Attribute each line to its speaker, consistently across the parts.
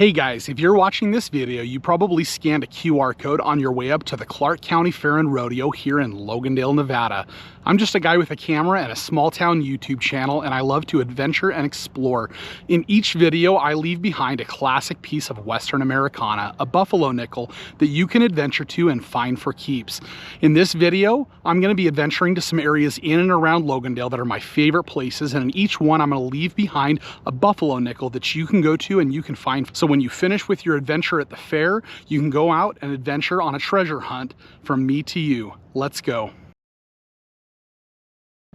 Speaker 1: Hey guys, if you're watching this video, you probably scanned a QR code on your way up to the Clark County Fair and Rodeo here in Logandale, Nevada. I'm just a guy with a camera and a small town YouTube channel, and I love to adventure and explore. In each video, I leave behind a classic piece of Western Americana, a buffalo nickel that you can adventure to and find for keeps. In this video, I'm going to be adventuring to some areas in and around Logandale that are my favorite places, and in each one, I'm going to leave behind a buffalo nickel that you can go to and you can find. So when you finish with your adventure at the fair, you can go out and adventure on a treasure hunt from me to you. Let's go.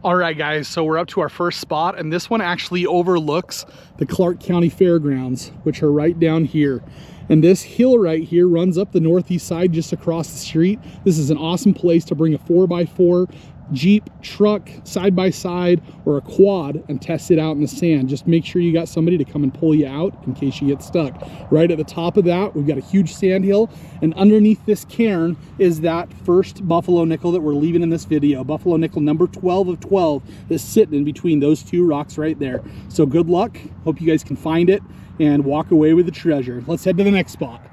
Speaker 1: All right, guys, so we're up to our first spot, and this one actually overlooks the Clark County Fairgrounds, which are right down here. And this hill right here runs up the northeast side just across the street. This is an awesome place to bring a 4x4 Jeep, truck, side-by-side, or a quad and test it out in the sand. Just make sure you got somebody to come and pull you out in case you get stuck. Right at the top of that, we've got a huge sand hill, and underneath this cairn is that first buffalo nickel that we're leaving in this video. Buffalo nickel number 12 of 12 is sitting in between those two rocks right there. So good luck. Hope you guys can find it and walk away with the treasure. Let's head to the next spot.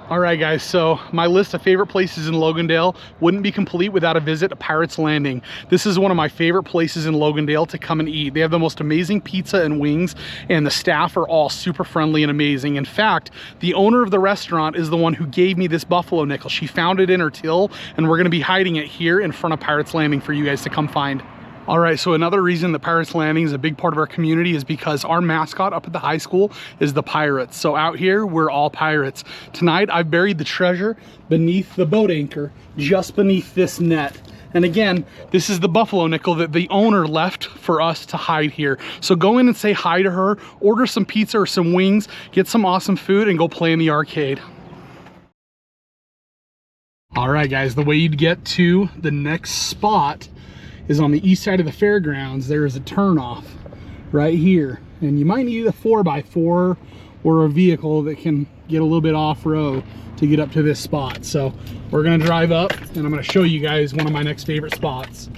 Speaker 1: All right, guys, so my list of favorite places in Logandale wouldn't be complete without a visit to Pirates Landing. This is one of my favorite places in Logandale to come and eat. They have the most amazing pizza and wings, and the staff are all super friendly and amazing. In fact, the owner of the restaurant is the one who gave me this buffalo nickel. She found it in her till, and we're gonna be hiding it here in front of Pirates Landing for you guys to come find. All right, so another reason the Pirates Landing is a big part of our community is because our mascot up at the high school is the Pirates. So out here, we're all pirates. Tonight, I've buried the treasure beneath the boat anchor, just beneath this net. And again, this is the buffalo nickel that the owner left for us to hide here. So go in and say hi to her, order some pizza or some wings, get some awesome food, and go play in the arcade. All right, guys, the way you'd get to the next spot is on the east side of the fairgrounds. There is a turnoff right here, and you might need a 4x4 or a vehicle that can get a little bit off-road to get up to this spot. So we're gonna drive up, and I'm gonna show you guys one of my next favorite spots.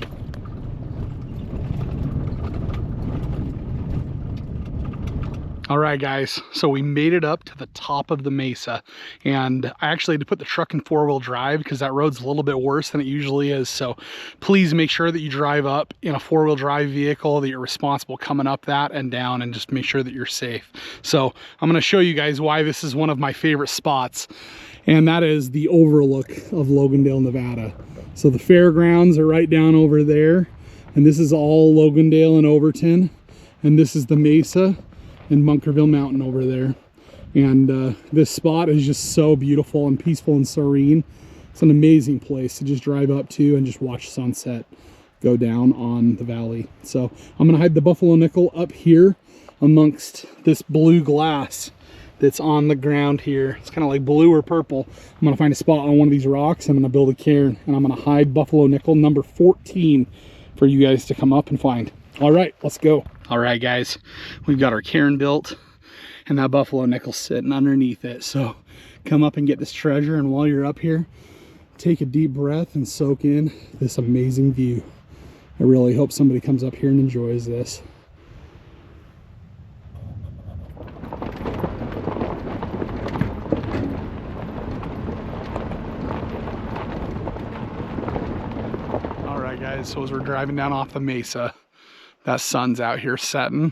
Speaker 1: All right, guys, so we made it up to the top of the mesa, and I actually had to put the truck in four-wheel drive because that road's a little bit worse than it usually is. So please make sure that you drive up in a four-wheel drive vehicle, that you're responsible coming up that and down, and just make sure that you're safe. So I'm going to show you guys why this is one of my favorite spots, and that is the overlook of Logandale, Nevada. So the fairgrounds are right down over there, and this is all Logandale and Overton, and this is the mesa and Bunkerville Mountain over there. And this spot is just so beautiful and peaceful and serene. It's an amazing place to just drive up to and just watch sunset go down on the valley. So I'm gonna hide the buffalo nickel up here amongst this blue glass that's on the ground here. It's kind of like blue or purple. I'm gonna find a spot on one of these rocks. I'm gonna build a cairn, and I'm gonna hide buffalo nickel number 14 for you guys to come up and find. All right, let's go. All right, guys, we've got our cairn built, and that buffalo nickel sitting underneath it. So come up and get this treasure, and while you're up here, take a deep breath and soak in this amazing view. I really hope somebody comes up here and enjoys this. All right, guys, so as we're driving down off the mesa, that sun's out here setting,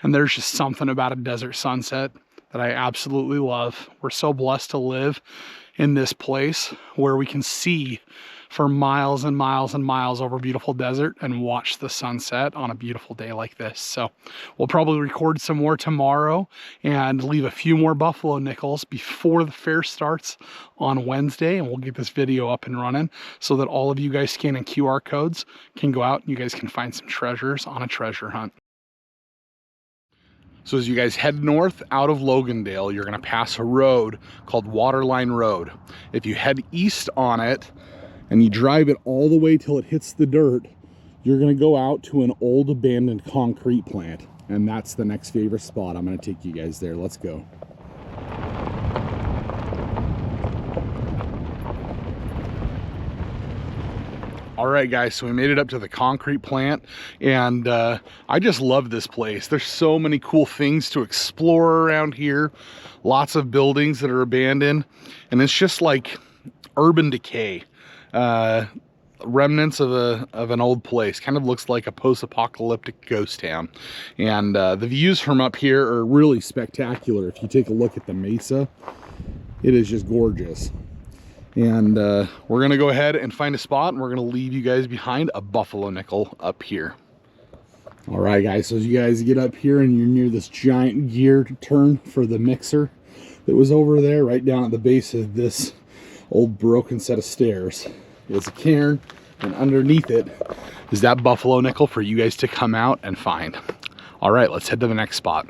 Speaker 1: and there's just something about a desert sunset that I absolutely love. We're so blessed to live in this place where we can see for miles and miles and miles over beautiful desert and watch the sunset on a beautiful day like this. So we'll probably record some more tomorrow and leave a few more buffalo nickels before the fair starts on Wednesday, and we'll get this video up and running so that all of you guys scanning QR codes can go out and you guys can find some treasures on a treasure hunt. So as you guys head north out of Logandale, you're gonna pass a road called Waterline Road. If you head east on it and you drive it all the way till it hits the dirt, you're gonna go out to an old abandoned concrete plant. And that's the next favorite spot. I'm gonna take you guys there. Let's go. All right, guys, so we made it up to the concrete plant, and I just love this place. There's so many cool things to explore around here. Lots of buildings that are abandoned, and it's just like urban decay. Remnants of an old place. Kind of looks like a post-apocalyptic ghost town. And the views from up here are really spectacular. If you take a look at the mesa, it is just gorgeous. And we're gonna go ahead and find a spot, and we're gonna leave you guys behind a buffalo nickel up here. All right, guys, so as you guys get up here and you're near this giant gear turn for the mixer that was over there, right down at the base of this old broken set of stairs is a cairn, and underneath it is that buffalo nickel for you guys to come out and find. All right, let's head to the next spot.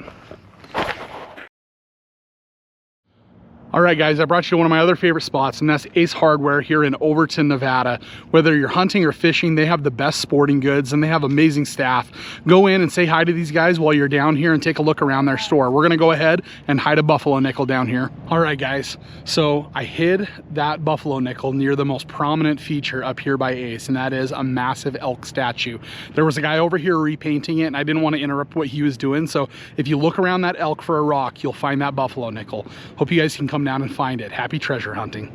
Speaker 1: All right, guys, I brought you to one of my other favorite spots, and that's Ace Hardware here in Overton, Nevada. Whether you're hunting or fishing, they have the best sporting goods, and they have amazing staff. Go in and say hi to these guys while you're down here and take a look around their store. We're gonna go ahead and hide a buffalo nickel down here. All right, guys, so I hid that buffalo nickel near the most prominent feature up here by Ace, and that is a massive elk statue. There was a guy over here repainting it, and I didn't want to interrupt what he was doing, so if you look around that elk for a rock, you'll find that buffalo nickel. Hope you guys can come down and find it. Happy treasure hunting.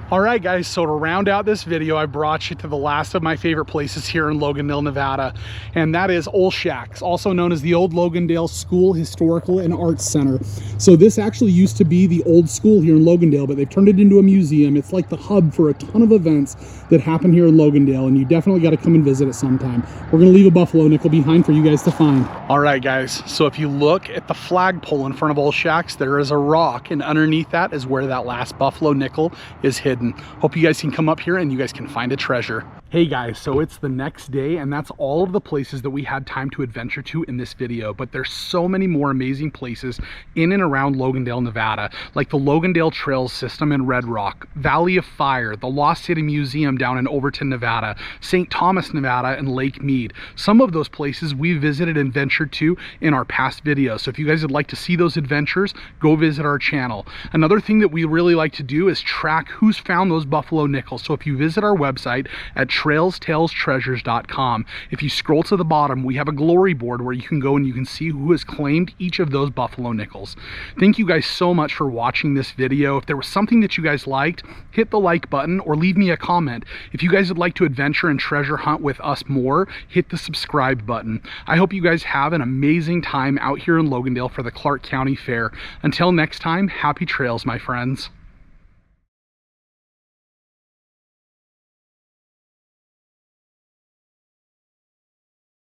Speaker 1: All right, guys, so to round out this video, I brought you to the last of my favorite places here in Logandale, Nevada, and that is Old Shacks, also known as the Old Logandale School Historical and Arts Center. So this actually used to be the old school here in Logandale, but they've turned it into a museum. It's like the hub for a ton of events that happen here in Logandale, and you definitely got to come and visit it sometime. We're going to leave a buffalo nickel behind for you guys to find. All right, guys, so if you look at the flagpole in front of Old Shacks, there is a rock, and underneath that is where that last buffalo nickel is hidden. Hope you guys can come up here and you guys can find a treasure. Hey guys, so it's the next day, and that's all of the places that we had time to adventure to in this video, but there's so many more amazing places in and around Logandale, Nevada, like the Logandale Trails System in Red Rock, Valley of Fire, the Lost City Museum down in Overton, Nevada, St. Thomas, Nevada, and Lake Mead. Some of those places we visited and ventured to in our past videos, so if you guys would like to see those adventures, go visit our channel. Another thing that we really like to do is track who's found those buffalo nickels, so if you visit our website at trailstalestreasures.com. If you scroll to the bottom, we have a glory board where you can go and you can see who has claimed each of those buffalo nickels. Thank you guys so much for watching this video. If there was something that you guys liked, hit the like button or leave me a comment. If you guys would like to adventure and treasure hunt with us more, hit the subscribe button. I hope you guys have an amazing time out here in Logandale for the Clark County Fair. Until next time, happy trails, my friends.